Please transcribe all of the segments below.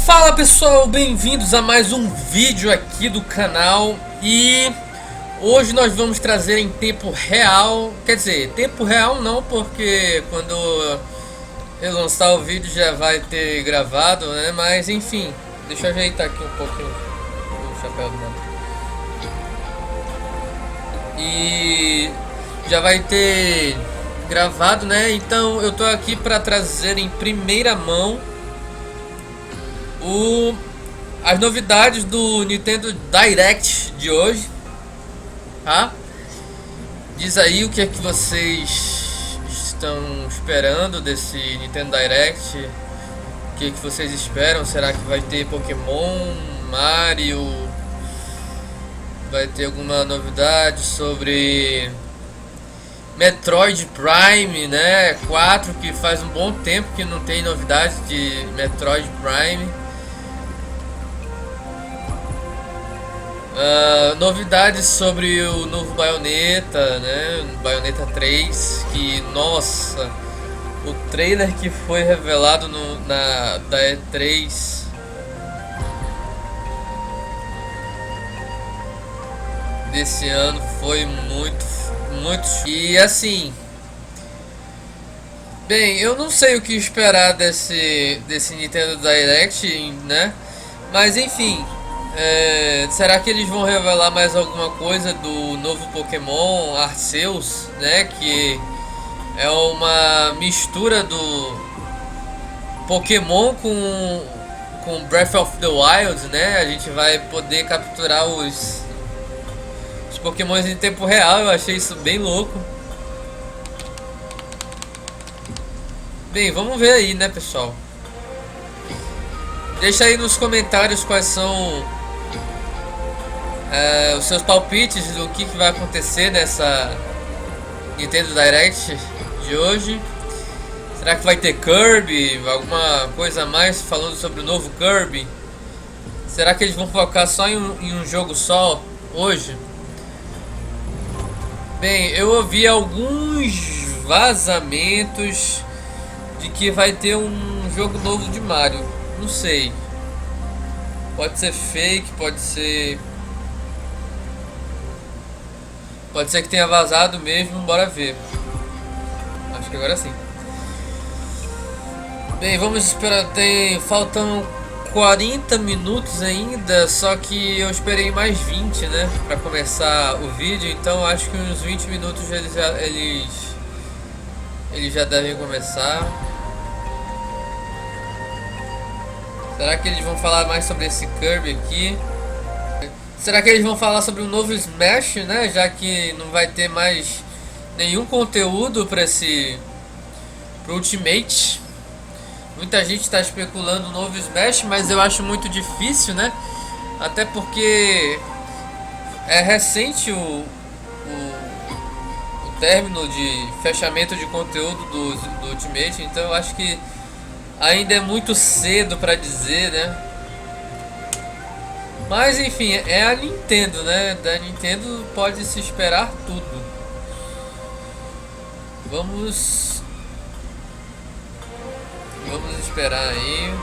Fala pessoal, bem-vindos a mais um vídeo aqui do canal. E hoje nós vamos trazer em tempo real, quer dizer, tempo real não, porque quando eu lançar o vídeo já vai ter gravado, né? Mas enfim, deixa eu ajeitar aqui um pouquinho o chapéu do mano. E já vai ter gravado, né? Então eu tô aqui para trazer em primeira mão as novidades do Nintendo Direct de hoje, tá? Diz aí o que é que vocês estão esperando desse Nintendo Direct. O que é que vocês esperam? Será que vai ter Pokémon, Mario? Vai ter alguma novidade sobre Metroid Prime, né? 4, que faz um bom tempo que não tem novidade de Metroid Prime. Novidades sobre o novo Bayonetta, né? Bayonetta 3, que nossa, o trailer que foi revelado da E3 desse ano foi muito. E assim, bem, eu não sei o que esperar desse Nintendo Direct, né? Mas enfim. Será que eles vão revelar mais alguma coisa do novo Pokémon Arceus, né? Que é uma mistura do Pokémon com Breath of the Wild, né? A gente vai poder capturar os Pokémons em tempo real. Eu achei isso bem louco. Bem, vamos ver aí, né, pessoal? Deixa aí nos comentários quais são os seus palpites do que vai acontecer nessa Nintendo Direct de hoje. Será que vai ter Kirby? Alguma coisa a mais falando sobre o novo Kirby? Será que eles vão focar só em um jogo só hoje? Bem, eu ouvi alguns vazamentos de que vai ter um jogo novo de Mario. Não sei. Pode ser fake, pode ser que tenha vazado mesmo, bora ver. Acho que agora sim. Bem, vamos esperar. Faltam 40 minutos ainda, só que eu esperei mais 20, né, pra começar o vídeo. Então acho que uns 20 minutos eles já devem começar. Será que eles vão falar mais sobre esse Kirby aqui? Será que eles vão falar sobre um novo Smash, né? Já que não vai ter mais nenhum conteúdo para pro Ultimate. Muita gente está especulando um novo Smash, mas eu acho muito difícil, né? Até porque é recente o término de fechamento de conteúdo do Ultimate, então eu acho que ainda é muito cedo para dizer, né? Mas enfim, é a Nintendo, né? Da Nintendo pode se esperar tudo. Vamos esperar aí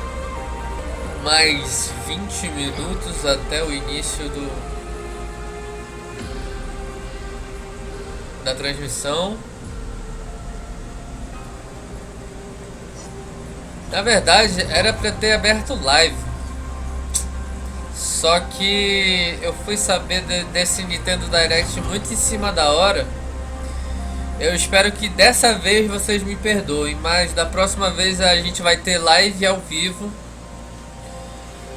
mais 20 minutos até o início da transmissão. Na verdade, era para ter aberto live. Só que eu fui saber desse Nintendo Direct muito em cima da hora. Eu espero que dessa vez vocês me perdoem, mas da próxima vez a gente vai ter live ao vivo.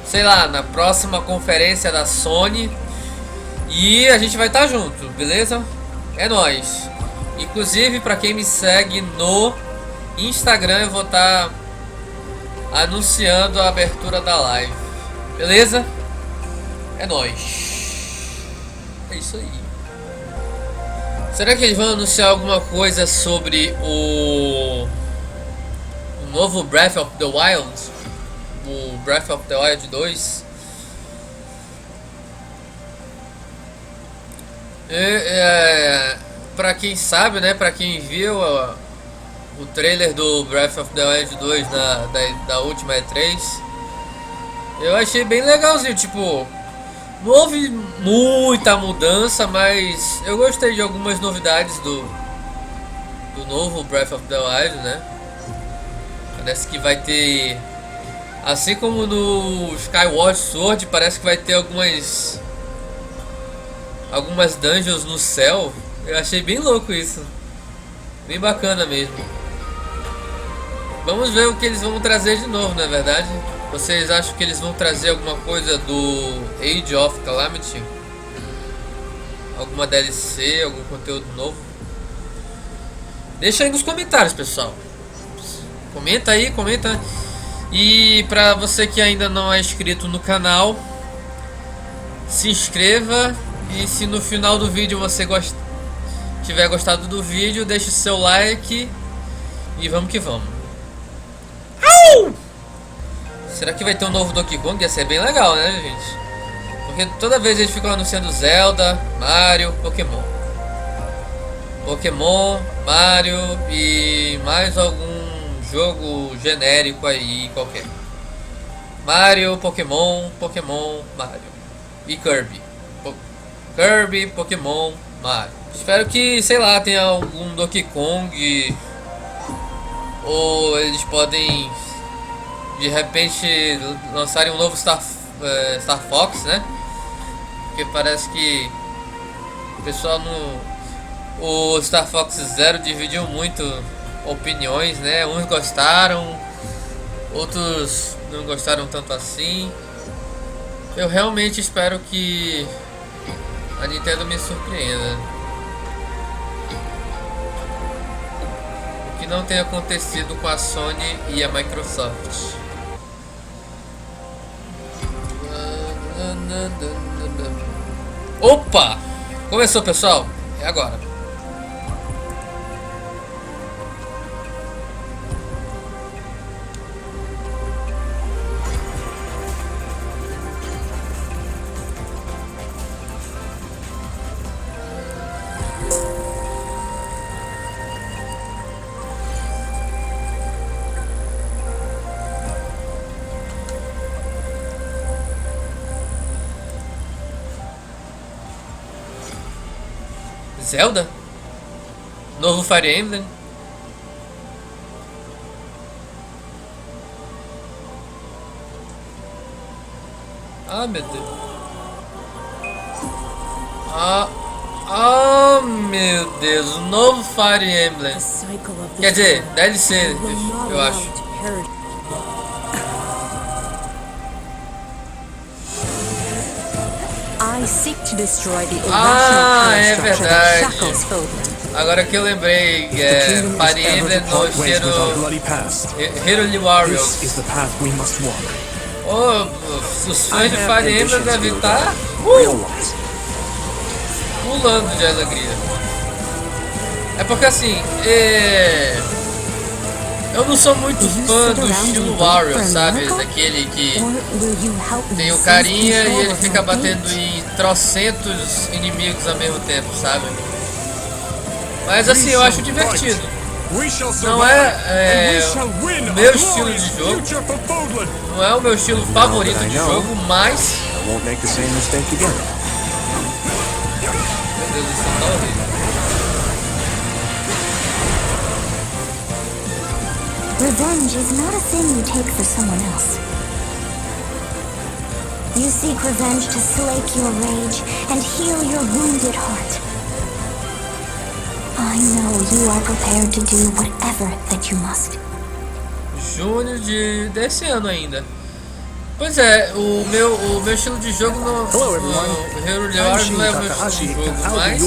Sei lá, na próxima conferência da Sony. E a gente vai estar junto, beleza? É nóis. Inclusive, para quem me segue no Instagram, eu vou estar anunciando a abertura da live. Beleza? É nóis. É isso aí. Será que eles vão anunciar alguma coisa sobre o novo Breath of the Wild? O Breath of the Wild 2? Pra quem sabe, né? Pra quem viu o trailer do Breath of the Wild 2 da última E3, Eu achei bem legalzinho, tipo, não houve muita mudança, mas eu gostei de algumas novidades do novo Breath of the Wild, né? Parece que vai ter, assim como no Skyward Sword, parece que vai ter algumas dungeons no céu. Eu achei bem louco isso, bem bacana mesmo. Vamos ver o que eles vão trazer de novo, não é verdade? Vocês acham que eles vão trazer alguma coisa do Age of Calamity? Alguma DLC, algum conteúdo novo? Deixa aí nos comentários, pessoal. Comenta aí, comenta. E pra você que ainda não é inscrito no canal, se inscreva. E se no final do vídeo você tiver gostado do vídeo, deixe seu like. E vamos que vamos. Au! Será que vai ter um novo Donkey Kong? Ia ser bem legal, né, gente? Porque toda vez eles ficam anunciando Zelda, Mario, Pokémon. Pokémon, Mario e mais algum jogo genérico aí qualquer. Mario, Pokémon, Pokémon, Mario. E Kirby. Kirby, Pokémon, Mario. Espero que, sei lá, tenha algum Donkey Kong. Ou eles podem de repente lançarem um novo Star Fox, né? Porque parece que o pessoal o Star Fox Zero dividiu muito opiniões, né? Uns gostaram, outros não gostaram tanto assim. Eu realmente espero que a Nintendo me surpreenda. O que não tenha acontecido com a Sony e a Microsoft. Opa! Começou, pessoal. É agora. Zelda? Novo Fire Emblem? Ah, meu Deus. Meu Deus. O novo Fire Emblem. Quer dizer, DLC, eu acho. É verdade. Agora que eu lembrei, Fire Emblem no estilo Hero Warriors. Os fãs de Fire Emblem devem estar pulando de alegria. É porque assim, eu não sou muito fã do estilo Warriors, sabe? Daquele que tem o carinha e ele fica batendo em trocentos inimigos ao mesmo tempo, sabe? Mas assim, eu acho divertido. Não é o meu estilo de jogo, não é o meu estilo favorito de jogo, mas... Meu Deus, isso tá horrível. Revenge is not a thing you take for someone else. You seek revenge to slake your rage and heal your wounded heart. I know you are prepared to do whatever that you must. Junho desse ano ainda. Pois é, o meu estilo de jogo no Hero Warriors não é o meu estilo de jogo, mas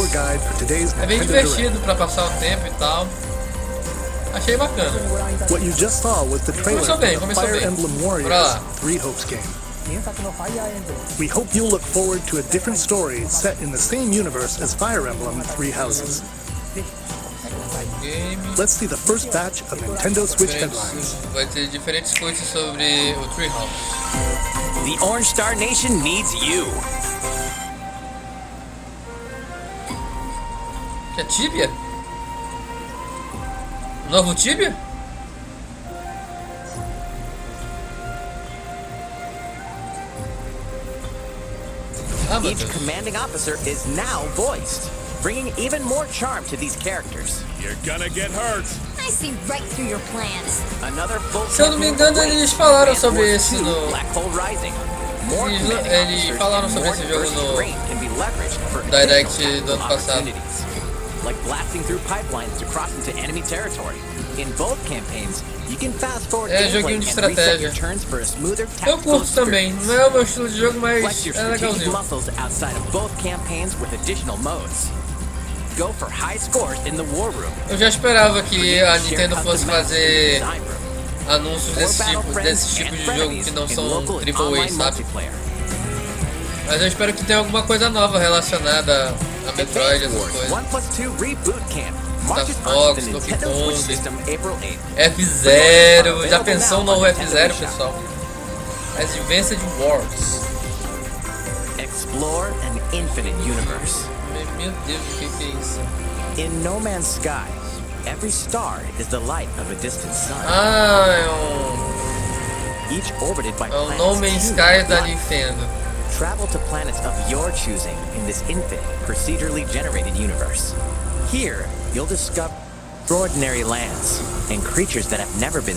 é bem divertido pra passar o tempo e tal. Achei bacana. Começou bem. Bora lá. We hope you'll look forward to a different story set in the same universe as Fire Emblem Three Houses. Let's see the first batch of Nintendo Switch headlines. Vai ter diferentes coisas sobre o Three Houses. The Orange Star Nation needs you. Que é Tibia? Novo Tibia? Ah, meu Each Deus. commanding officer is now voiced, bringing even more charm to these characters. You're gonna get hurt. I see right through your plans. Another full Se eu não me campaign engano, awaits eles falaram in sobre Advance esse Wars 2, no... Black Hole Rising. More Eles, commanding eles officers falaram and sobre more esse jogo diverse no terrain can be leveraged for Direct additional do ano tactical passado. opportunities, like blasting through pipelines to cross into enemy territory. In both campaigns, you can fast forward É, gameplay joguinho de and reset your estratégia. turns for a smoother Eu tactical curto também. experience. Não é o meu estilo de jogo, mas Flex your é strategic legalzinho. muscles outside of both campaigns with additional modes. Go for high scores in the war room. Eu já esperava que a Nintendo Share fosse custom maps in the fazer design room. anúncios Or battle friends desse tipo and de jogo frenemies que não in são local and AAA, online sabe? multiplayer. Mas eu espero que tenha alguma coisa nova relacionada a Metroid, Advance essas Wars coisas. 1+2 Reboot Camp marches Fox, onto the Donkey Nintendo Switch Kong. system April 8th. F0, já pensou um novo F0, pessoal? Advanced Wars. Explore an infinite universe. Meu Deus, o que é isso? In No Man's Sky, every star is the light of a distant sun, Ah, each orbited by é um planets No Man's teeming Sky with da life. Nintendo. Travel to planets of your choosing in this infinite, procedurally generated universe. Here, you'll discover extraordinary lands and creatures that have never been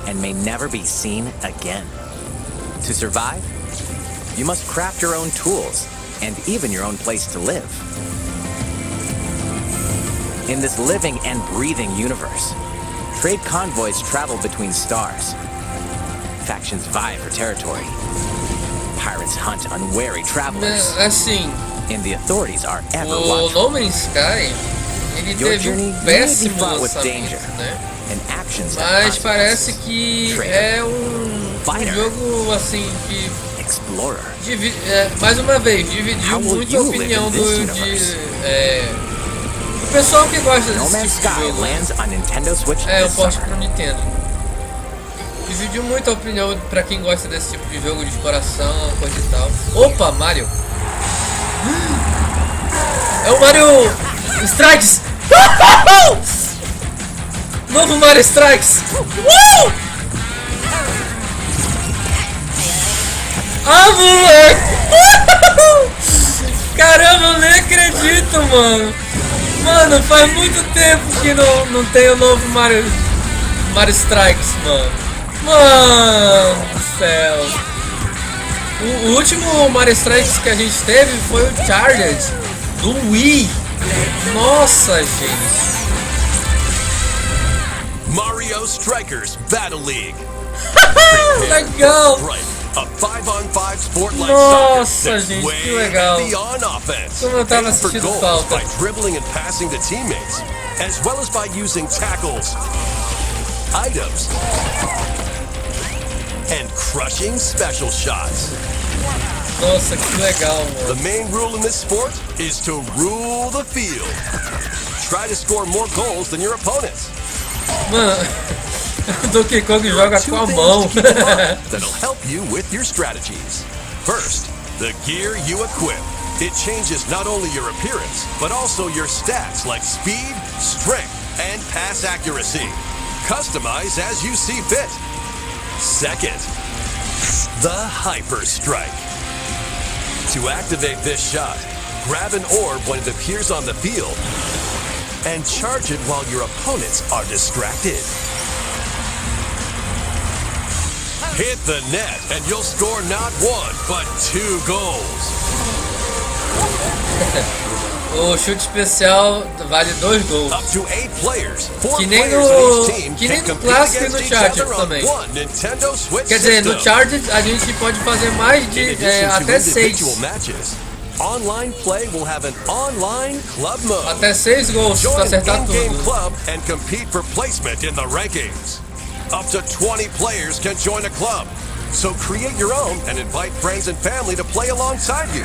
and may never be seen again. To survive, you must craft your own tools and even your own place to live. In this living and breathing universe, trade convoys travel between stars. Factions vie for territory. Pirates hunt unwary travelers, Assim, and the authorities are ever o watchful. No Man's Sky, ele Your teve journey um may be péssimo fraught with danger, lançamento, né? and actions have Mas parece consequences. que Traitor. é um Fighter. jogo assim que Explorer. mais uma vez dividiu How will muito a you live opinião in this do universe? do pessoal que gosta No desse Man's tipo de Sky jogo. lands on Nintendo Switch É, o this porte summer. pro Nintendo. Dividiu muito a opinião pra quem gosta desse tipo de jogo de exploração, coisa e tal. Opa, Mario! É o Mario Strikes! Novo Mario Strikes! Ah, moleque! Caramba, eu nem acredito, mano! Mano, faz muito tempo que não tem o novo Mario Strikes, mano. Mano do céu. O último Mario Strikes que a gente teve foi o Charged do Wii. Nossa, gente. Mario Strikers Battle League. Legal. A 5-on-5 sport like Nossa, soccer that's gente, way que legal. beyond offense. Como eu tava Aim for sentindo goals falta. by dribbling and passing to teammates, as well as by using tackles, items, and crushing special shots. Nossa, que legal, The mano. main rule in this sport is to rule the field. Try to score more goals than your opponents. Mano, Donkey Kong joga Two com a things mão. to keep in mind that'll help you with your strategies. First, the gear you equip. It changes not only your appearance, but also your stats like speed, strength, and pass accuracy. Customize as you see fit. Second, the Hyper Strike. To activate this shot, grab an orb when it appears on the field and charge it while your opponents are distracted. Hit the net and you'll score not one, but 2 goals. O chute especial vale 2 gols. Up to 8 players, 4 Que nem players no- in each team que can nem no compete clássico e against no each Charged other on também. one Nintendo Switch Quer dizer, no system. Charged a gente pode fazer mais In de addition to até 6. individual matches, online play will have an online club mode. Até 6 gols, se Join tu an acertar in-game tudo. club and compete for placement in the rankings. Up to 20 players can join a club. So create your own and invite friends and family to play alongside you.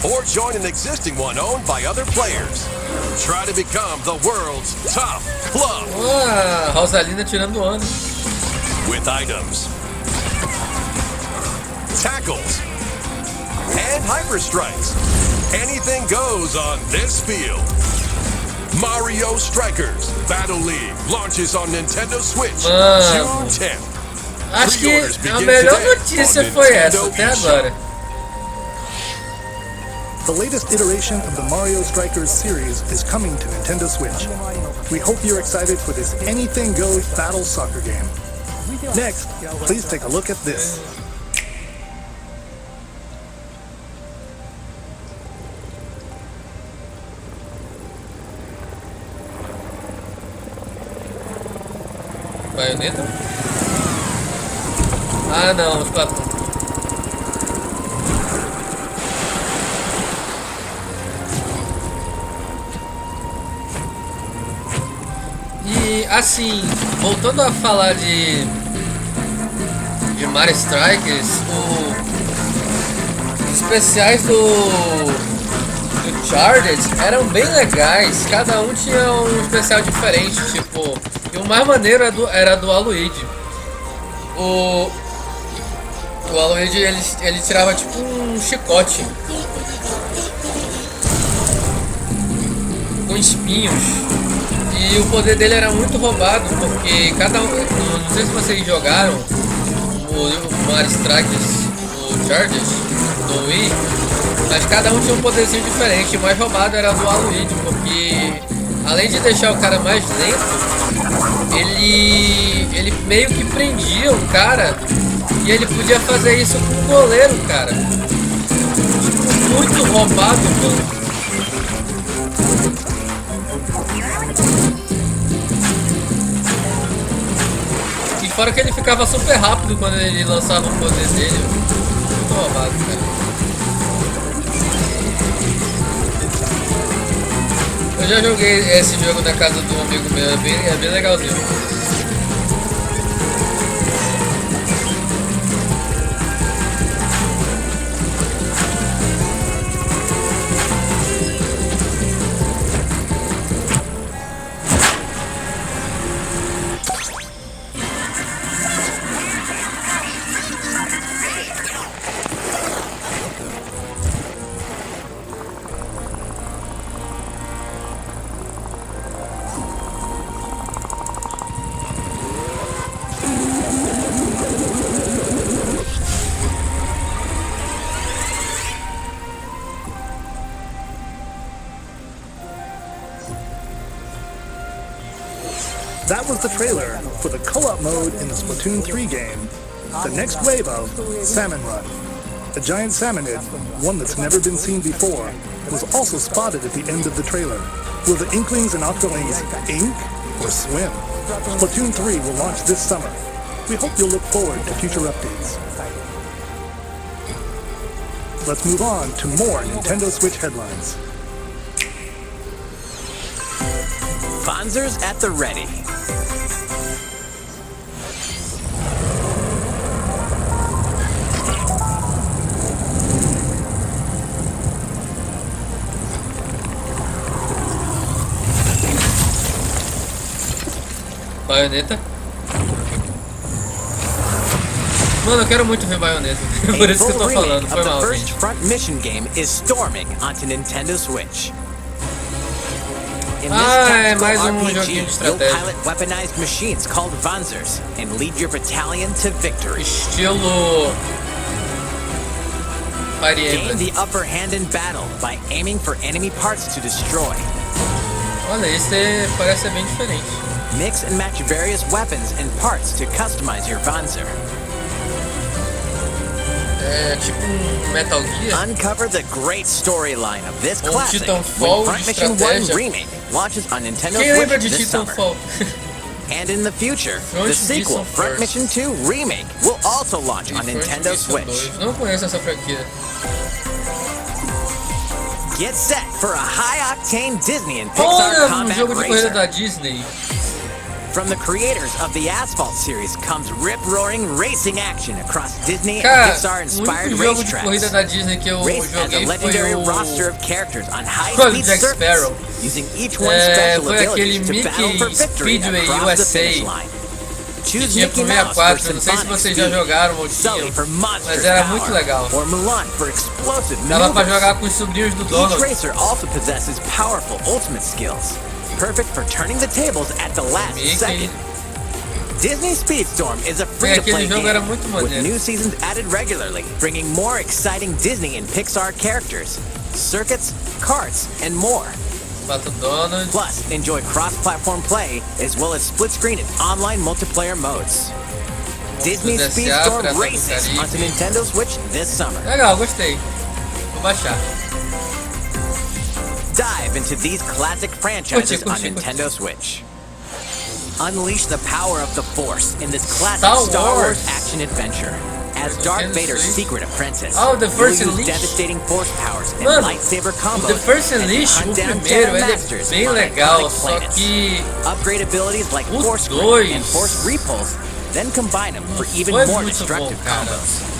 Or join an existing one owned by other players. Try to become the world's top club Ah, Rosalina tirando o ano. with items, tackles, and hyper strikes. Anything goes on this field. Mario Strikers Battle League launches on Nintendo Switch Mano. June 10th. Acho que Pre-orders a begin melhor today notícia on foi Nintendo essa até eShop. agora. The latest iteration of the Mario Strikers series is coming to Nintendo Switch. We hope you're excited for this anything goes battle soccer game. Next, please take a look at this. Baioneta? Ah não, os platão. E assim, voltando a falar de Mario Strikers, os especiais do Charted eram bem legais, cada um tinha um especial diferente, tipo, e o mais maneiro era do Waluigi. O Waluigi ele tirava tipo um chicote com espinhos. E o poder dele era muito roubado, porque cada um... Não sei se vocês jogaram o Mario Strikers, o Chargers, do Wii, mas cada um tinha um poderzinho diferente. O mais roubado era do Waluigi, porque além de deixar o cara mais lento, ele meio que prendia o cara e ele podia fazer isso com o goleiro, cara. Tipo, muito roubado, mano. Fora que ele ficava super rápido quando ele lançava o poder dele. Muito roubado, cara. Eu já joguei esse jogo na casa de um amigo meu, é bem legalzinho. That was the trailer for the co-op mode in the Splatoon 3 game, the next wave of Salmon Run. A giant salmonid, one that's never been seen before, was also spotted at the end of the trailer. Will the Inklings and Octolings ink or swim? Splatoon 3 will launch this summer. We hope you'll look forward to future updates. Let's move on to more Nintendo Switch headlines. Fonzers at the ready. Baioneta. Mano, eu quero muito ver Baioneta. Por isso que eu tô falando, foi mal, The first gente. front mission game is storming onto Nintendo Switch. In this É tactical mais um RPG, joguinho de you'll estratégia. pilot weaponized machines called Fonzers and lead your battalion to victory. Estilo Fire Gain Emblem. the upper hand in battle by aiming for enemy parts to destroy. Olha, esse parece ser bem diferente. Mix and match various weapons and parts to customize your Fonzer. É tipo um Metal Gear. Uncover the great storyline of this Ou classic Titanfall when de Front Mission 1 estratégia. Remake launches on Nintendo Quem lembra Switch de this summer. Titanfall? And in the future, Front the sequel, Mission Front first. Mission 2 Remake, will also launch on Front Nintendo Mission Switch. 2. Não conheço essa franquia. Get set for a high-octane Disney and Pixar Olha, um combat jogo de corrida racer. da Disney. From the creators of the Asphalt series comes rip-roaring racing action across Disney and Cara, o Pixar-inspired único jogo de corrida racetracks. da Disney que eu Race as a joguei foi legendary o... roster of characters on Olha o high-speed Jack Sparrow. surfaces, using each one's special Foi aquele abilities to battle for Mickey victory Speedway across the finish USA. line. Que Choose tinha Mickey pro Mouse 64, for não sei se symphonic vocês já speed, jogaram ou Sully tinham, for monster mas era power, muito legal. or Mulan for explosive Dava pra maneuvers. jogar com os sobrinhos do Each Donald. racer also possesses powerful ultimate skills, perfect for turning the tables at the last Mickey. second. Disney Speedstorm is a Aquele free-to-play jogo era game muito with maneiro. new seasons added regularly, bringing more exciting Disney and Pixar characters. circuits, karts, and more. Pato Donald. Plus, enjoy cross-platform play as well as split-screen and online multiplayer modes. Disney S.A. Speedstorm Pirata do races Caribe. onto Nintendo Switch this summer. Legal, gostei. Vou baixar. Dive into these classic franchises Curti, on curti, Nintendo Switch. Unleash the power of the Force in this classic Star Star Wars Wars. action adventure. As Darth Nintendo Vader's Switch. secret apprentice, Oh, the First you'll use Unleash. devastating force powers and Mano, lightsaber O combos. The First and Unleash, o hunt down primeiro, Jedi ele é masters bem on legal, iconic só planets. que Upgrade abilities like os Force Grip dois and Force Repulse, then combine them for even foi more muito destructive bom, cara. combos.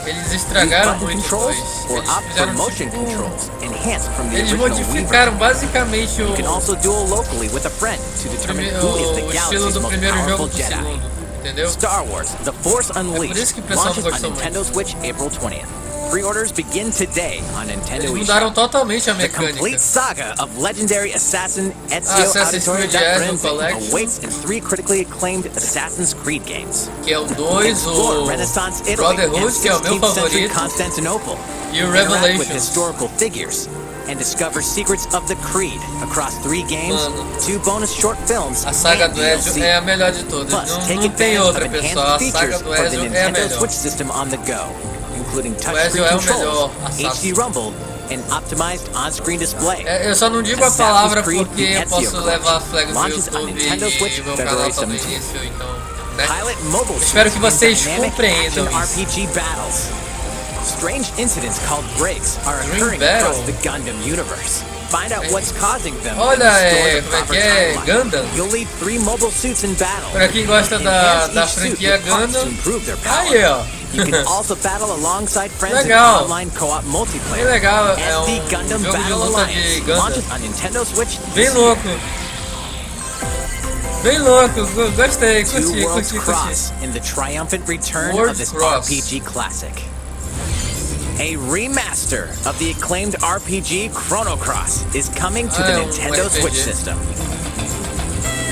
Eles Use estragaram button muito controls dois. or Eles opt for fizeram motion tipo, controls enhanced from the eles original Wii version. modificaram basicamente You can also duel locally with a friend to determine who is the o estilo galaxy's do most primeiro jogo powerful pro Jedi. segundo, entendeu? Star Wars: The Force Unleashed isso que o pessoal launches on gostou Nintendo Switch April 20th. Pre-orders begin today on Nintendo Eles eShop. mudaram totalmente a The complete mecânica. saga of legendary assassin Ezio Assassin's Auditore Creed Ezio Forensic Collection. awaits in 3 critically acclaimed Assassin's Creed games. Que é o 2, Explore o Renaissance Italy and Brotherhood, que é o meu 16th century favorito, Constantinople. e o Interact with Revelations. historical figures and discover secrets of the Creed across 3 games, Mano, 2 bonus short films, A saga and do Ezio DLC. é a melhor de todas. Plus, Não, take não tem advantage outra, of pessoal. A enhanced saga features do for the Ezio é a Nintendo melhor. Switch system on the go, including Ezio touchscreen é o controls, melhor HD assassino. rumble, and optimized on-screen display. É, eu só não digo a Assassin's palavra Creed porque The eu Ezio posso levar a flag do launches on YouTube Nintendo Switch e meu February canal tá no 17th. início, então, né? Pilot mobile Espero que suits vocês and dynamic compreendam action isso. RPG battles. Strange incidents called breaks are Dream occurring Battle. across the Gundam universe. Find out what's causing them. Olha, and restore the como é proper que é? timeline. Gundam. You'll lead 3 mobile suits in battle. Pra quem gosta Enhance da each suit franquia with parts to Gundam, improve their power. aí ó, You can also battle alongside friends in Legal. online co-op bem multiplayer. legal, é SD Gundam jogo de Battle luta de Alliance Gundam, launches on Nintendo Switch bem this louco, year. bem louco, gostei, Two curti, worlds curti, curti. cross in the triumphant return Worlds of this cross. RPG classic. A remaster of the acclaimed RPG Chrono Cross is coming to the Nintendo RPG. Switch system.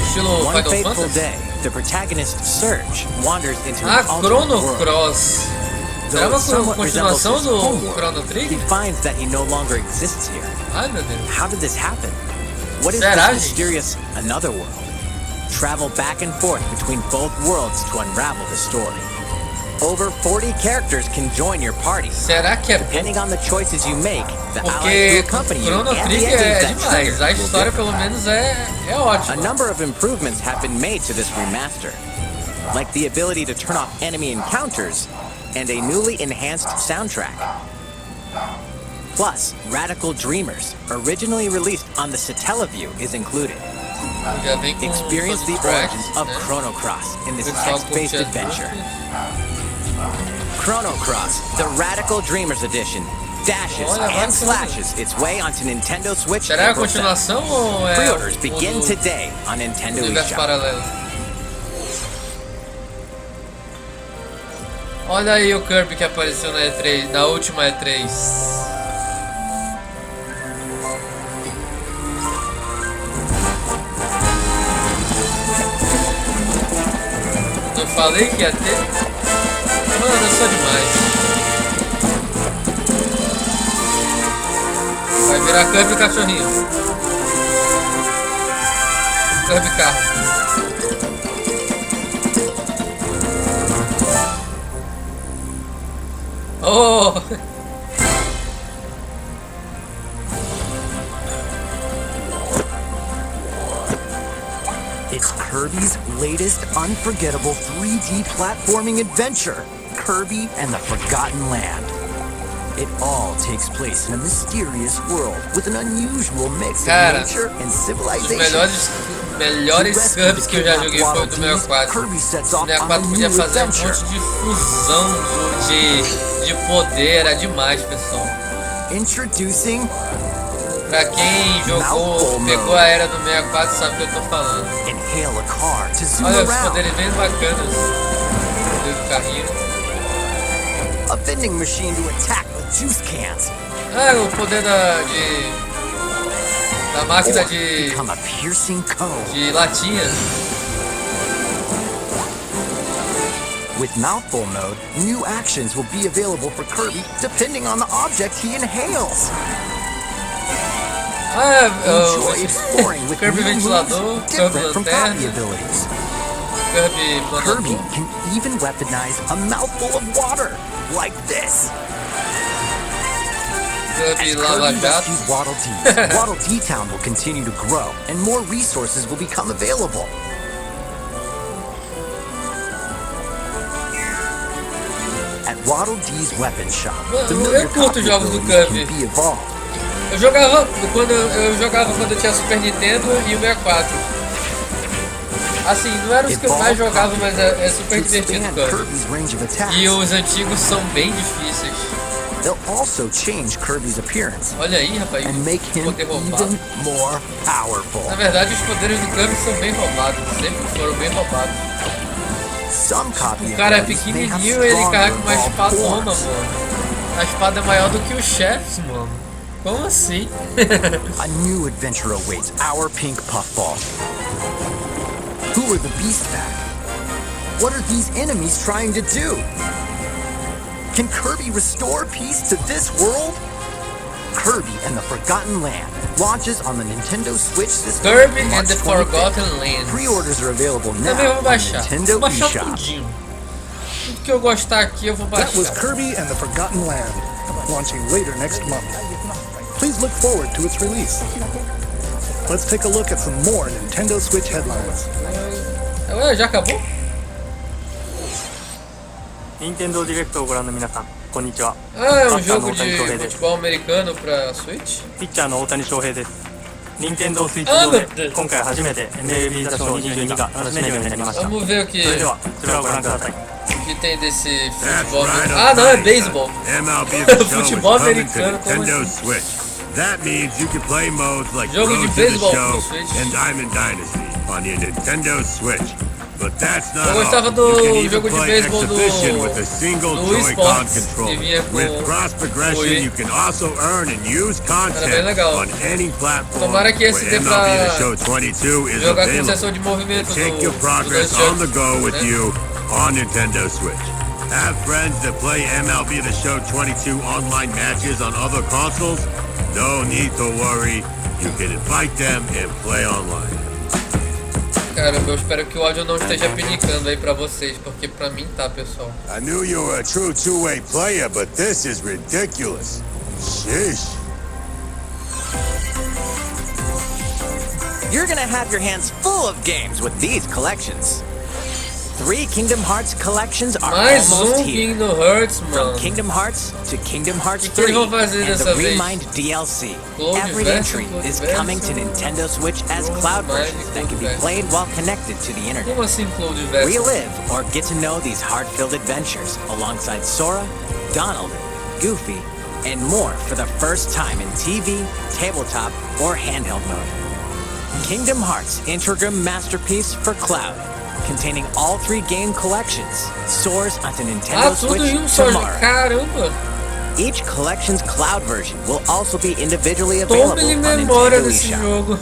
Estilo One Final fateful Fantasy. day, the protagonist Surge wanders into Ah, an alternate Chrono world. Cross. Though Será it uma somewhat resembles continuação his do homeworld, Chrono he Trigger? finds that he no longer exists here. Ai meu Deus. How did this happen? What is Será, this gente? mysterious another world? Travel back and forth between both worlds to unravel the story. Over 40 characters can join your party. Será que é bom? Depending on the choices you make, the allies Porque who accompany you Chrono and the Trigger endings é that demais. trigger A will história differ. pelo menos é A ótima. number of improvements have been made to this remaster, like the ability to turn off enemy encounters and a newly enhanced soundtrack. Plus, Radical Dreamers, originally released on the Satellaview, is included. Já vem com Experience the todos os origins tracks, of né? Chrono Cross in this O pessoal text-based curte as adventure. músicas. Chrono Cross, the Radical Dreamers Edition, dashes Olha, and bacana. slashes its way onto Nintendo Switch Será a April 7th. continuação ou é Pre-orders o begin do today on Nintendo universo eShop. paralelo? Olha aí o Kirby que apareceu na E3, na última E3. Eu falei que ia ter. Mano, eu sou demais. Vai virar Kirby cachorrinho. Kirby carro. Oh! It's Kirby's latest unforgettable 3D platforming adventure, Kirby and the Forgotten Land. It all takes place in a mysterious world with an unusual mix of Cara, nature and Os civilization. melhores Kirby's que eu já joguei foi o do 64. Kirby sets O off on a 64 podia new fazer um adventure. monte de fusão de poder, era demais, pessoal. Introducing Pra quem jogou, pegou a era do 64, sabe o que eu tô falando. Inhale a car to zoom Olha os around. poderes bem bacanas do carrinho. A vending machine to attack with juice cans. Ah, o poder da máquina Or de become a piercing cone. latinha. With Mouthful mode, new actions will be available for Kirby depending on the object he inhales. Enjoy exploring with Kirby new ventilador, moves different from Kirby copy abilities. Kirby Kirby can even weaponize a mouthful of water, like this. Kirby As Lava Kirby Jato. rescues Waddle Dee, Waddle Dee Town will continue to grow, and more resources will become available. At Waddle Dee's weapon shop, familiar copy jogos do abilities Kirby. can be evolved. Eu jogava quando eu tinha Super Nintendo e o 64. Assim, não eram os que eu mais jogava, mas é super To divertido, expand cara. Kirby's range of attacks, E os antigos são bem difíceis. they'll also change Kirby's appearance Olha aí, rapaz, and make him poder roubado. even more powerful. Na verdade, os poderes do Kirby são bem roubados, sempre foram bem roubados. Some copy O cara é abilities may have pequenininho e ele stronger carrega uma evolved espadona, forms. mano. A espada é maior do que os chefes, mano. Como assim? A new adventure awaits our pink puffball. Who are the Beast Pack? What are these enemies trying to do? Can Kirby restore peace to this world? Kirby and the Forgotten Land launches on the Nintendo Switch this Kirby and March the 25th. Forgotten Land. Pre-orders are available now Também vou on baixar. Nintendo Vou baixar eShop. tudinho. Tudo que eu gostar aqui eu vou That was baixar. Kirby and the Forgotten Land, launching later next month. Please look forward to its release. Let's take a look at some more Nintendo Switch headlines. Ué, já acabou? 任天堂ディレクトをご覧の皆さん、こんにちは。 Ah, é バ um ッターの jogo 大谷翔 de 平です。 futebol americano pra Switch? ピッチャーの大谷翔平です。任天堂スイッチあ上待ってで今回初めて MLB ザショー22が楽しめるようになりました。 Vamos ver o que, それでは、こちらをご覧ください。 que tem desse That's futebol. right, Ah, não, é O'Brien. beisebol. MLB The Show is Futebol coming to americano, como Nintendo assim? Switch. That means you can play modes like Jogo de Road to the beisebol Show no Switch. and Diamond Dynasty on your Nintendo Switch. But that's not Eu all. gostava You do can even jogo de play beisebol do- Exhibition with a single do Joy-Con esportes, que controller. vinha com With cross progression, Wii. you can also earn and use bem content legal. on any platform Tomara que esse where dê MLB pra The Show 22 is jogar com available. sensor de movimento Take your progress do on the go with né? you on Nintendo Switch. Have friends that play MLB The Show 22 online matches on other consoles? No need to worry. You can invite them and play online. Caramba, eu espero que o áudio não esteja pinicando aí pra vocês, porque pra mim tá, pessoal. I knew you were a true two-way player, but this is ridiculous. Sheesh. You're gonna have your hands full of games with these collections. 3 Kingdom Hearts collections are Mais almost here. Kingdom Hearts, From mano. Kingdom Hearts to Kingdom Hearts que eles 3 vão fazer and dessa the vez? Remind DLC. Cloud Every Version, entry Cloud is Version. coming to Nintendo Switch as cloud Remind, versions that Cloud can be Version. played while connected to the internet. Como assim, Cloud Version? Relive or get to know these heart-filled adventures alongside Sora, Donald, Goofy, and more for the first time in TV, tabletop, or handheld mode. Kingdom Hearts Integrum Masterpiece for Cloud, containing all 3 game collections, soars onto Nintendo Ah, tudo Switch em um só. tomorrow. Caramba! Each collection's cloud version will also be individually available Tome-lhe on memória Nintendo desse eShop. jogo.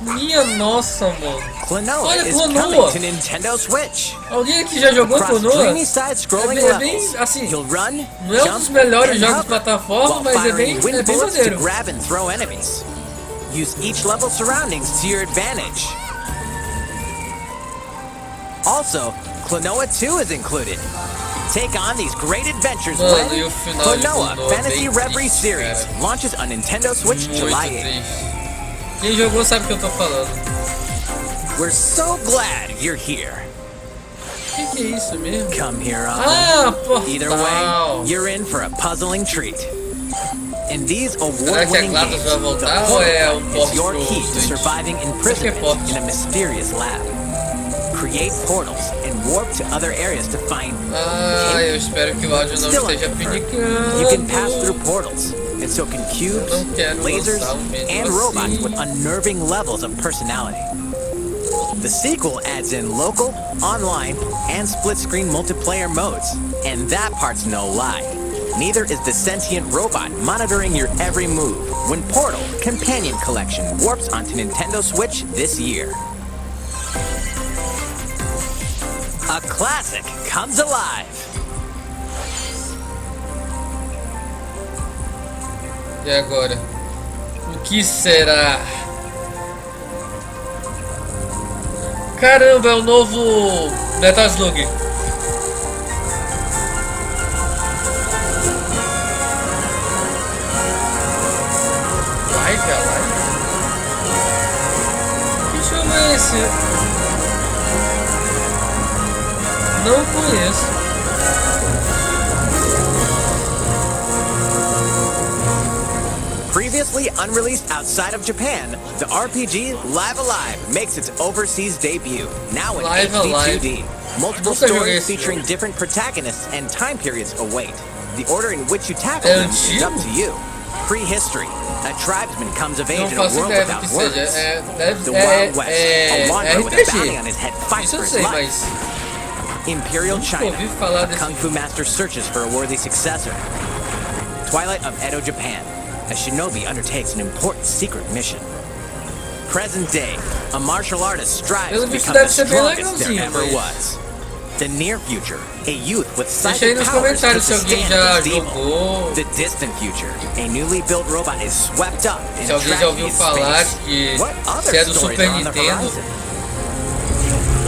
Minha nossa, mano. Klonoa Olha, is Klonoa. coming to Nintendo Switch. Alguém aqui já jogou Across Klonoa? dreamy side-scrolling É bem, levels, assim, you'll run, não é um dos jump, melhores and jogos de hover, plataforma, while mas é bem firing wind bullets to maneiro. grab and throw enemies. Use each level's surroundings to your advantage. Also, Klonoa 2 is included. Take on these great adventures Mano, when e o final de Klonoa Klonoa, Fantasy bem Reverie triste, Series cara. launches on Nintendo Switch Muito July 8th. triste. Quem jogou sabe o que eu tô falando. We're so glad you're here. O que é isso mesmo? Come here on. Ah, portal. Either way, you're in for a puzzling treat. In these Será que a award-winning GLaDOS games, vai the voltar ou é um portal is port your pro key to Switch? surviving imprisonment port. in a mysterious lab. Create portals and warp to other areas to find. Ah, eu espero que o áudio não Still esteja You can pass pinicando. through portals, and so can cubes, Eu não quero lasers, lançar vídeo and assim. robots with unnerving levels of personality. The sequel adds in local, online, and split-screen multiplayer modes, and that part's no lie. Neither is the sentient robot monitoring your every move when Portal Companion Collection warps onto Nintendo Switch this year. A classic comes alive. E agora? O que será? Caramba, é o novo Metal Slug. Live, é live? Que jogo é esse? Não conheço. Previously unreleased outside of Japan, the RPG Live Alive makes its overseas debut, now in Live HD Alive. 2D. Multiple Nunca joguei stories esse featuring jogo. different protagonists and time periods await. The order in which you tackle É them is up antigo? to you. Prehistory. A tribesman comes of age Não in a faço world ideia do without que words. seja. The Wild West. A wanderer with a bounty RPG. on his head fights Isso for eu his sei, life. mas Imperial nunca China. ouvi falar A desse kung fu master searches for a worthy successor. Twilight of Edo, Japan. A shinobi undertakes an important secret mission. Present day. A martial artist strives Pelo to visto become the deve ser bem strongest there legalzinho, ever mas- was. The near future. A youth with deixa aí psychic nos powers comentários to se alguém stand já against evil. jogou, The distant future. A newly built robot is swept up and se alguém já trapped ouviu in falar space. que What se other é do stories Super are on the Nintendo horizon?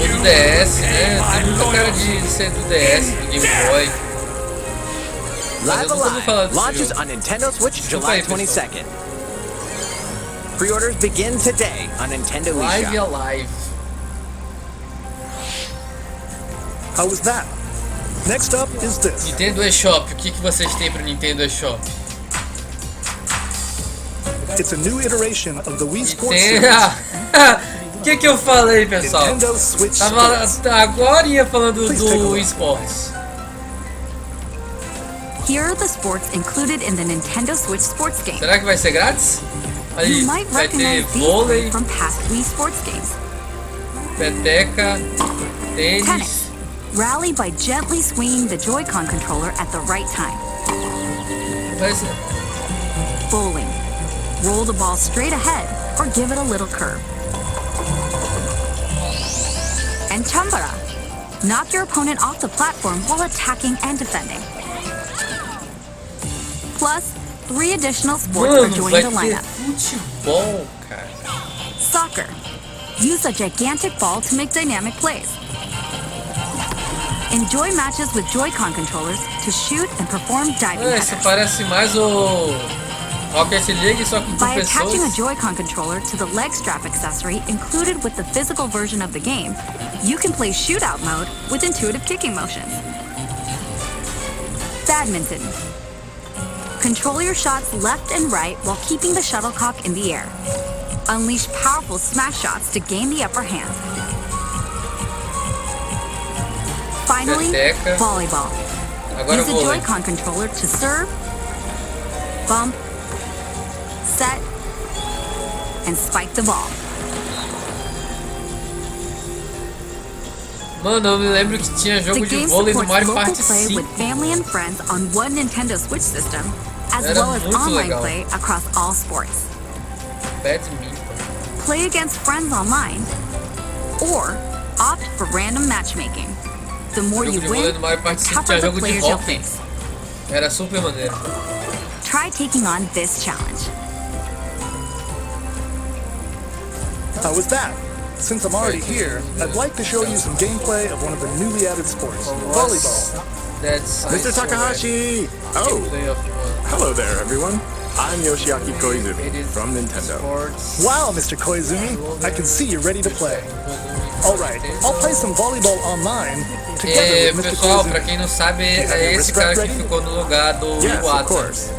ou do DS, né? Tem muita cara de ser do DS, do Game Boy. Live nunca ouvi falar Alive desse launches jogo. on Nintendo Switch Desculpa July aí, pessoal. 22nd. Pre-orders begin today on Nintendo Live eShop. Alive. How was that? Next up is this. Nintendo eShop, o que vocês têm pro Nintendo eShop? It's a new iteration of the Wii Sports Tem... series. O que eu falei, pessoal? Nintendo Switch Tava Sports. agora falando Please take a do look. esportes. Here are the sports included in the Nintendo Switch sports game. Será que vai ser grátis? Aí You might vai ter recognize these vôlei, three from past Wii sports games. peteca, tênis. Tennis. Rally by gently swinging the Joy-Con controller at the right time. Vai ser... Bowling. Roll the ball straight ahead or give it a little curve. And Chambara. Knock your opponent off the platform while attacking and defending. Plus, 3 additional sports are Mano, joining vai the ter lineup. futebol, cara. Soccer. Use a gigantic ball to make dynamic plays. Enjoy matches with Joy-Con controllers to shoot and perform diving Isso headers. parece mais o Rocket League, só que com By attaching a pessoas. Joy-Con controller to the leg strap accessory included with the physical version of the game, you can play shootout mode with intuitive kicking motions. Badminton. Control your shots left and right while keeping the shuttlecock in the air. Unleash powerful smash shots to gain the upper hand. Finally, Peteca. volleyball. Agora Use a vôlei. Joy-Con controller to serve, bump, set, and spike the ball. Mano, eu me lembro que tinha The jogo de game vôlei no supports Mario local Party play 5. with family and friends on one Nintendo Switch system, as Era well as muito online legal. play across all sports. Badminton. Play against friends online, or opt for random matchmaking. The more Jogo you de vôlei win, no Mario the Party 5 tougher tinha the jogo de players you'll hockey. face. Era super maneiro. Try taking on this challenge. How was that? Since I'm already here, I'd like to show you some gameplay of one of the newly added sports, volleyball. That's Mr. Takahashi! Oh, Gameplay of hello there, everyone. I'm Yoshiaki Koizumi from Nintendo. sports. Wow, Mr. Koizumi, I can see you're ready to play. Alright, I'll play some volleyball online together with Mr. Pessoal, pra Koizumi. quem não sabe, é esse cara que ficou no lugar do Yes, of Iwata. course.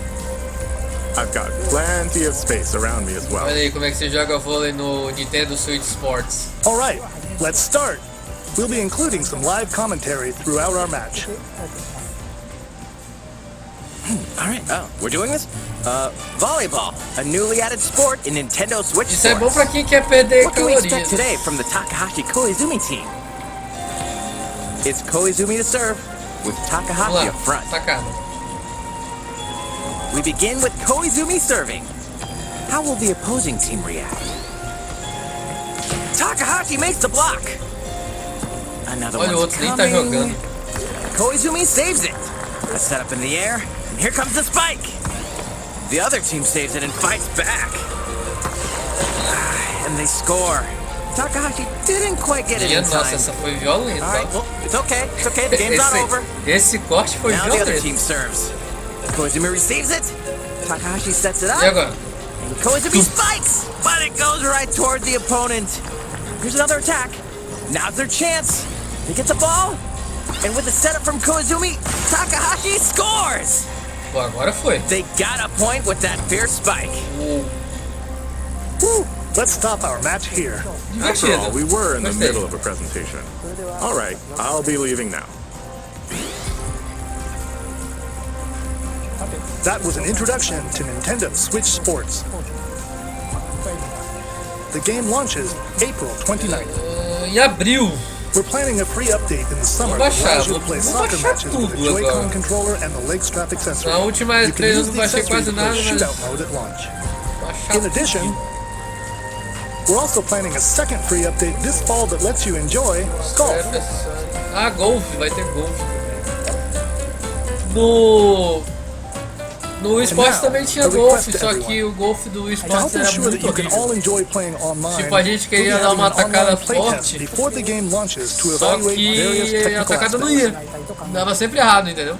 I've got plenty of space around me as well. Olha aí como é que você joga vôlei no Nintendo Switch Sports. Alright, let's start. We'll be including some live commentary throughout our match. All right. Oh, we're doing this? Volleyball, a newly added sport in Nintendo Switch Isso é bom Sports. pra quem quer perder What can we expect calorias. today from the Takahashi Koizumi team? It's Koizumi to serve, with Vamos Takahashi lá, up front. sacada. We begin with Koizumi serving. How will the opposing team react? Takahashi makes the block. A Another Olha, o one's outro nem tá coming. jogando. Koizumi saves it. A set up in the air, and here comes the spike. The other team saves it and fights back. And they score. Takahashi didn't quite get it Minha in time. nossa, essa foi violenta. All right, well, it's okay. It's okay. The game's not over. Esse corte foi Now the other team violento. serves. Koizumi receives it. Takahashi sets it E up. agora? And Koizumi spikes, but it goes right toward the opponent. Here's another attack. Now's their chance. He gets a ball. And with a setup from Koizumi, Takahashi scores. Pô, agora foi. They got a point with that fierce spike. Woo! Let's stop our match here. After all, we were in the Gostei. middle of a presentation. All right, I'll be leaving now. That was an introduction to Nintendo Switch Sports. The game launches April 29th. Em abril. We're planning a free update in the summer Vou that baixar, allows you to vou play soccer baixar matches with the tudo Joy-Con agora. controller and the leg strap accessory. Na última You can E3 eu use não the baixei accessory quase to play nada, shootout mas mode at launch. baixar In addition, we're also planning a second free update this fall that lets you enjoy golf. Ah, golfe, vai ter golfe. No esporte também tinha golfe, só que o golfe do To esporte help era ensure that muito you can all horrível. enjoy playing online, Tipo, a gente queria we'll be dar uma having an atacada online playtest forte, before the game launches to só evaluate various que a technical atacada não aspects. ia. Dava sempre errado, entendeu?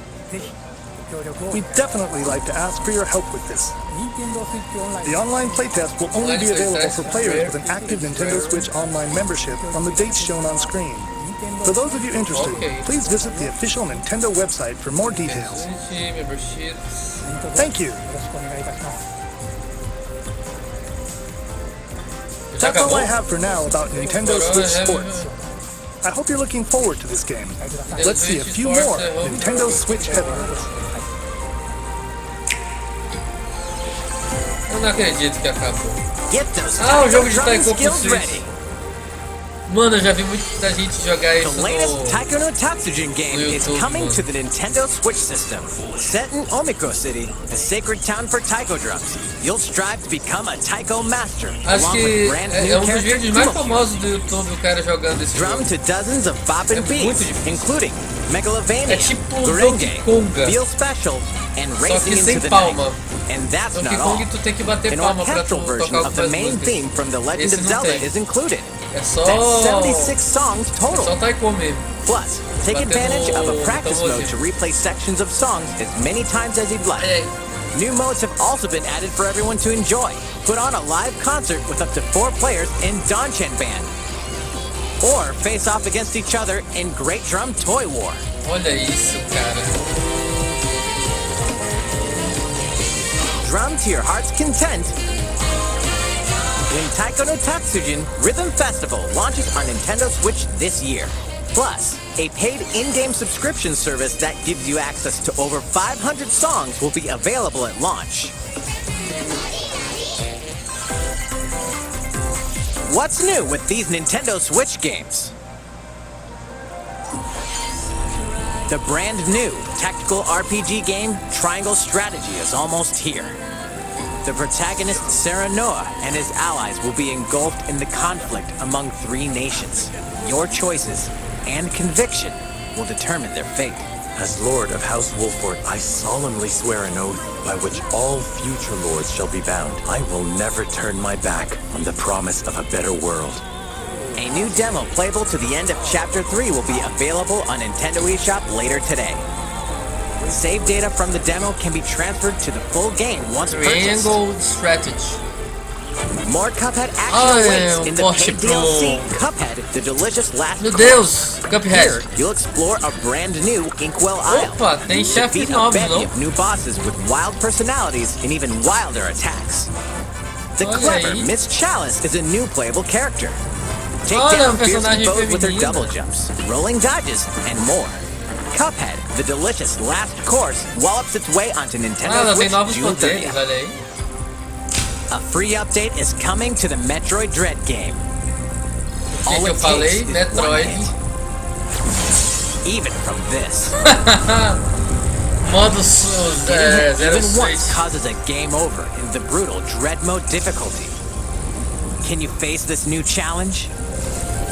We'd definitely like to ask for your help with this. The online playtest will only be available for players with an active Nintendo Switch Online membership on the dates shown on screen. For those of you interested, please visit the official Nintendo website for more details. Memberships. Thank you. Já That's all acabou? I have for now about Nintendo Switch Sports. I hope you're looking forward to this game. Let's see a few more Nintendo Switch headlines. Eu não acredito que acabou. Get those Ah, o jogo de drum Taiko pro skills Switch. ready. Mano, eu já vi muita gente jogar isso The latest no... Taiko no Tatsujin game no is YouTube, coming mano. to the Nintendo Switch system. Set in Omiko City, the sacred town for taiko drums, you'll strive to become a taiko master, Acho along que with brand é new um dos character vídeos mais Kumo. famosos do YouTube, o cara jogando esse Drum jogo. to dozens of bop and É muito beats, difícil. including Megalovania, É tipo Gurenge, Donkey Konga, Feel Special, and só Racing que sem into the palma. Night. And that's Donkey not all. Kong tu tem que bater An palma pra tu orchestral version tocar of the algumas main músicas. theme from The Legend Esse of não Zelda tem. is included. É só... That's 76 songs É total. só Taiko mesmo. Plus, take Batendo advantage of a no practice mode to tamborzinho. replay sections of songs as many times as you'd like. É, New modes have also been added for everyone to enjoy. Put on a live concert with up to 4 players in Donchen Band. Or face off against each other in Great Drum Toy War. olha isso, cara. Drum to your heart's content. When Taiko no Tatsujin Rhythm Festival launches on Nintendo Switch this year. Plus, a paid in-game subscription service that gives you access to over 500 songs will be available at launch. What's new with these Nintendo Switch games? The brand new tactical RPG game Triangle Strategy is almost here. The protagonist Serenoa and his allies will be engulfed in the conflict among 3 nations. Your choices and conviction will determine their fate. As Lord of House Wolford, I solemnly swear an oath by which all future lords shall be bound. I will never turn my back on the promise of a better world. A new demo playable to the end of Chapter 3 will be available on Nintendo eShop later today. Save data from the demo can be transferred to the full game once purchased. Triangle Strategy. More Cuphead action Ah, awaits é, in the corte paid pro- DLC Cuphead, The Delicious Last Meu Course. Deus, Here, Cuphead. you'll explore a brand new Inkwell Isle. Opa, tem chefes Defeat a novos, bevy não? of new bosses with wild personalities and even wilder attacks. The Olha clever aí. Miss Chalice is a new playable character. Take Olha, down fearsome personagem foes with her feminina. double jumps, rolling dodges, and more. Cuphead, The Delicious Last Course, wallops its way onto Nintendo Ah, ela tem Switch novos June poderes, 30th. olha aí. A free update is coming to the Metroid Dread game. O que, que eu it falei? takes is one Metroid. hit. Even from this. Modo Even 06. once causes a game over in the brutal Dread Mode difficulty. Can you face this new challenge?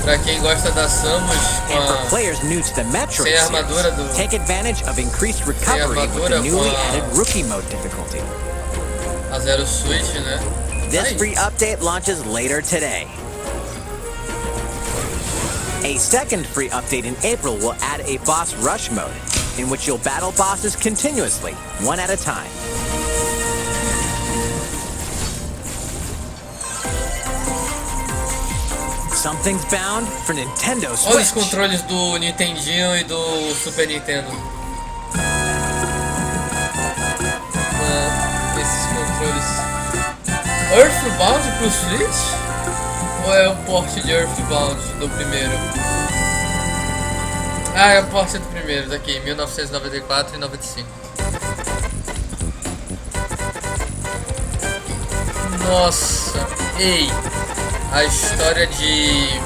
Pra quem gosta da Samus com And for a players new to the Metroid sem a armadura series, do take advantage of increased recovery with the armadura newly com a- added Rookie Mode difficulty. a Zero Switch, né? This Aí. free update launches later today. A second free update in April will add a boss rush mode, in which you'll battle bosses continuously, one at a time. Something's bound for Nintendo Olha os Switch. controles do Nintendinho e do Super Nintendo. Esses controles. Earthbound pro Switch? Ou é o port de Earthbound do primeiro? Ah, é o port do primeiro, daqui, 1994 e 95. Nossa, ei! A história de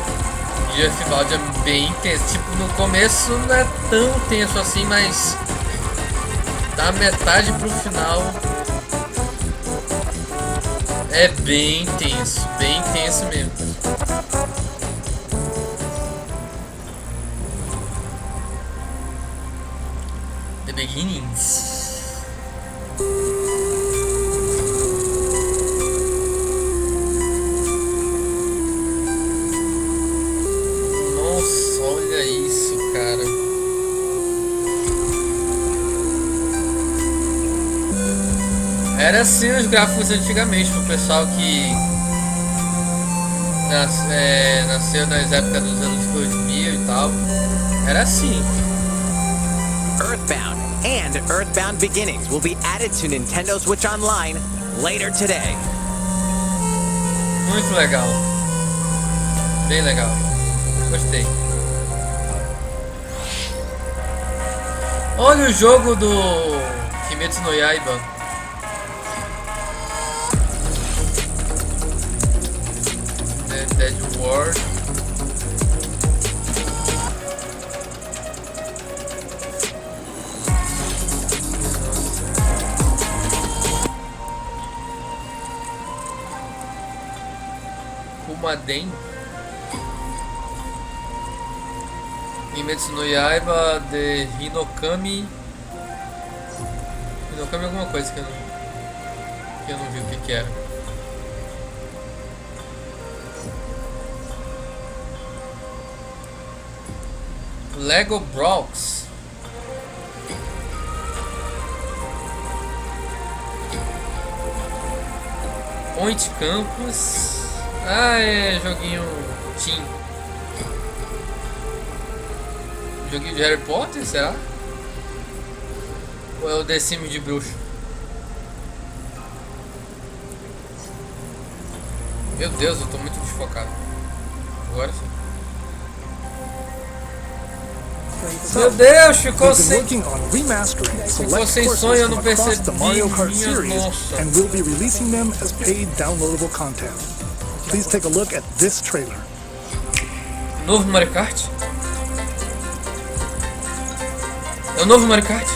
Earthbound é bem intensa. Tipo, no começo não é tão tenso assim, mas da metade pro final é bem tenso mesmo. The Beginnings. Nossa, olha isso, cara. Era assim os gráficos antigamente, pro pessoal que nasceu nas épocas dos anos 2000 e tal. Era assim. Earthbound and Earthbound Beginnings will be added to Nintendo Switch Online later today. Muito legal. Bem legal. Gostei. Olha o jogo do Kimetsu no Yaiba. Dead World. Kumaden. Kimetsu no Yaiba de Hinokami. Hinokami é alguma coisa que eu não vi o que era. Lego Brox. Point Campus. Ah, é joguinho Team. Joguinho de Harry Potter, será? Ou é o The Sims de bruxo? Meu Deus, eu tô muito desfocado. Agora sim. Meu Deus, ficou sem sonho, eu não percebi. Minha nossa. And we'll be releasing them as paid downloadable content. Please take a look at this trailer. Novo Mario Kart? É o novo Mario Kart?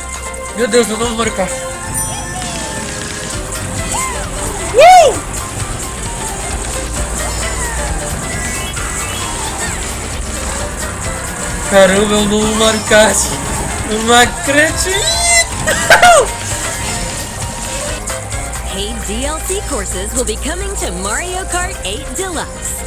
Meu Deus, é o novo Mario Kart. Caramba, é o novo Mario Kart. Não acredito. Paid DLC courses will be coming to Mario Kart 8 Deluxe.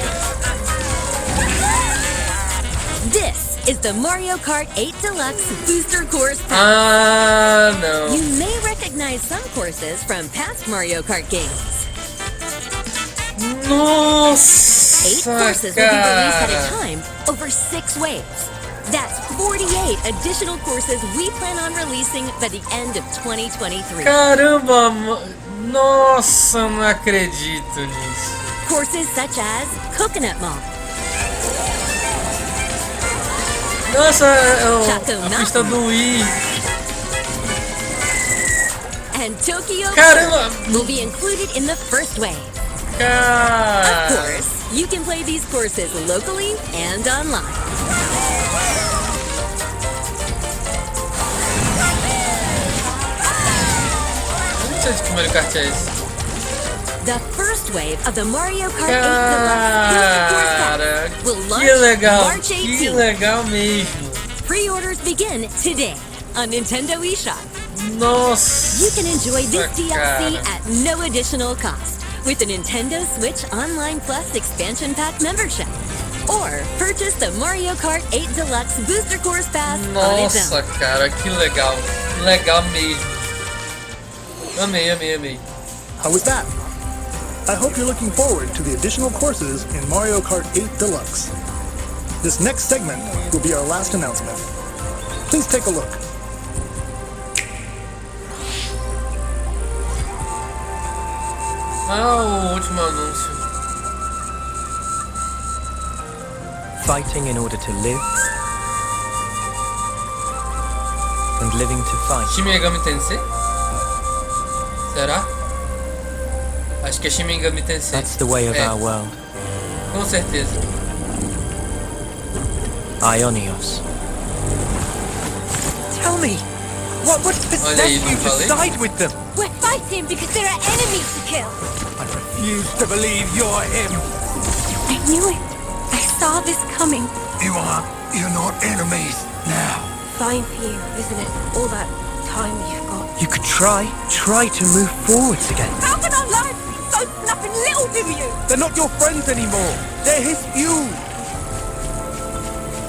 This is the Mario Kart 8 Deluxe Booster Course Pack. Ah, não. You may recognize some courses from past Mario Kart games. Nossa, 8 courses will be released at a cara. time over 6 waves. That's 48 additional courses we plan on releasing by the end of 2023. Caramba, nossa, não acredito nisso. Courses such as Coconut Mall, Nossa, Chaco a pista do Wii. and Tokyo Caramba. will be included in the first wave. Of Cara. course, you can play these courses locally and online. Não sei de que Mario Kart é esse. The first wave of the Mario Kart 8 Deluxe Booster Cara, Course will launch que legal, March que 18th. legal mesmo. Pre-orders begin today on Nintendo eShop. Nossa, You can enjoy this DLC cara. at no additional cost with the Nintendo Switch Online Plus Expansion Pack membership. Or purchase the Mario Kart 8 Deluxe Booster Course Pass on its Nossa, own. cara, que legal. Legal mesmo. Amei, amei, amei. How was that? I hope you're looking forward to the additional courses in Mario Kart 8 Deluxe. This next segment will be our last announcement. Please take a look. Ah, o último anúncio. Fighting in order to live, and living to fight. Shin Megami Tensei? Será? Acho que é Shin Megami Tensei. That's the way of É, our world. com certeza. Ionios. Tell me, what Olha possessed aí, you não to falei? side with them? We're fighting because there are enemies to kill. I refuse to believe you're him. I knew it. I saw this coming. You're not enemies now. Fine for you, isn't it? All that time you've got. You could try to move forwards again. How can our lives be so flapping little to you? They're not your friends anymore. They're his fuel.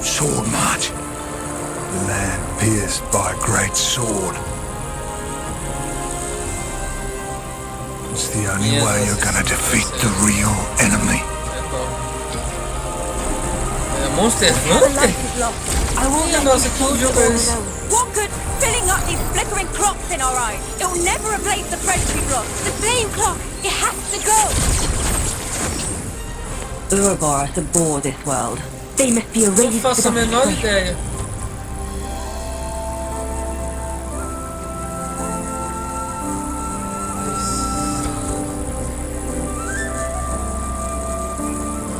Sword march. The land pierced by a great sword. It's the only Yes, way yes, you're yes, gonna yes, defeat yes. the real enemy. É Monster The Hunter? life is lost. I won't Minha let nossa, you que fall jogo all é esse? alone. What good filling up these flickering clocks in our eyes? It'll never replace the friends we've lost. The flame clock, it has to go. Uroboros abhor this world. They must be Não erased faço a with menor destroy. ideia.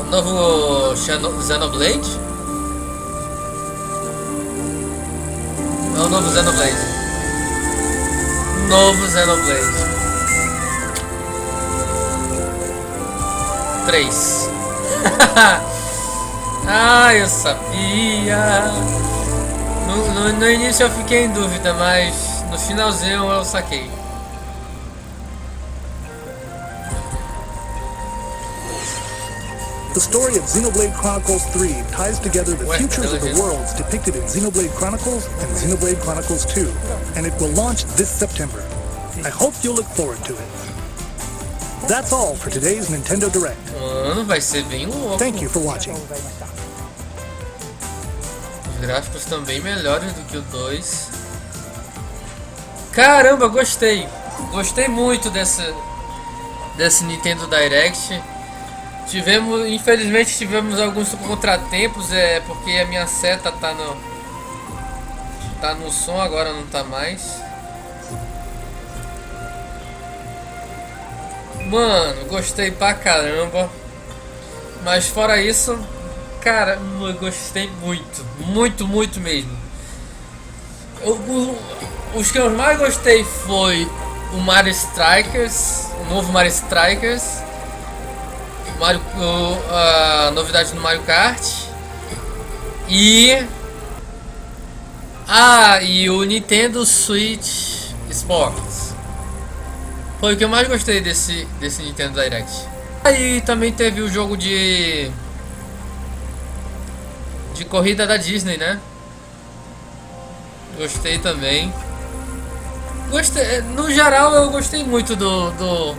O novo Xenoblade? É o novo Xenoblade. Novo Xenoblade. 3. Ah, eu sabia. No início eu fiquei em dúvida, mas no finalzinho eu saquei. The story of Xenoblade Chronicles 3 ties together the futures of the worlds depicted in Xenoblade Chronicles and Xenoblade Chronicles 2, and it will launch this September. I hope you'll look forward to it. That's all for today's Nintendo Direct. Mano, vai ser bem louco. Thank you for watching. Os gráficos estão bem melhores do que o 2. Caramba, gostei. Gostei muito desse Nintendo Direct. Infelizmente tivemos alguns contratempos, porque a minha seta tá no som, agora não tá mais. Mano, gostei pra caramba. Mas fora isso, cara, eu gostei muito. Muito, muito mesmo. Os que eu mais gostei foi o Mario Strikers, o novo Mario Strikers. A novidade do Mario Kart e o Nintendo Switch Sports foi o que eu mais gostei desse Nintendo Direct. Aí também teve o jogo de corrida da Disney, né? Gostei também. No geral eu gostei muito do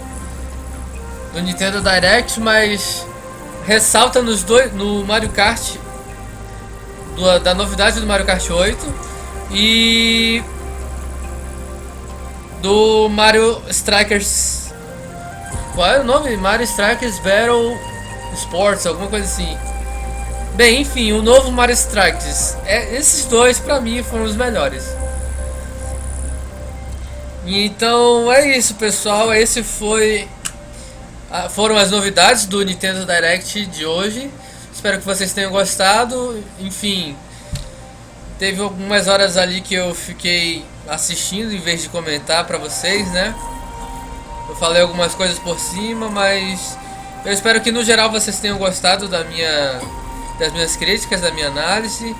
Nintendo Direct, mas ressalta no Mario Kart, da novidade do Mario Kart 8 e do Mario Strikers. Qual é o nome? Mario Strikers Battle Sports, alguma coisa assim. Bem, enfim, o novo Mario Strikers. Esses dois pra mim foram os melhores. Então é isso, pessoal. Foram as novidades do Nintendo Direct de hoje. Espero que vocês tenham gostado. Enfim, teve algumas horas ali que eu fiquei assistindo em vez de comentar pra vocês, né? Eu falei algumas coisas por cima, mas eu espero que no geral vocês tenham gostado das minhas críticas, da minha análise.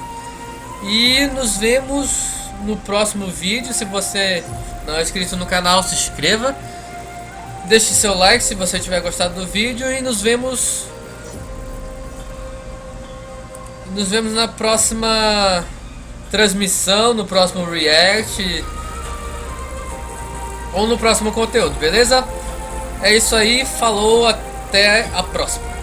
E nos vemos no próximo vídeo. Se você não é inscrito no canal, se inscreva. Deixe seu like se você tiver gostado do vídeo. E nos vemos na próxima transmissão, no próximo react ou no próximo conteúdo, beleza? É isso aí, falou, até a próxima.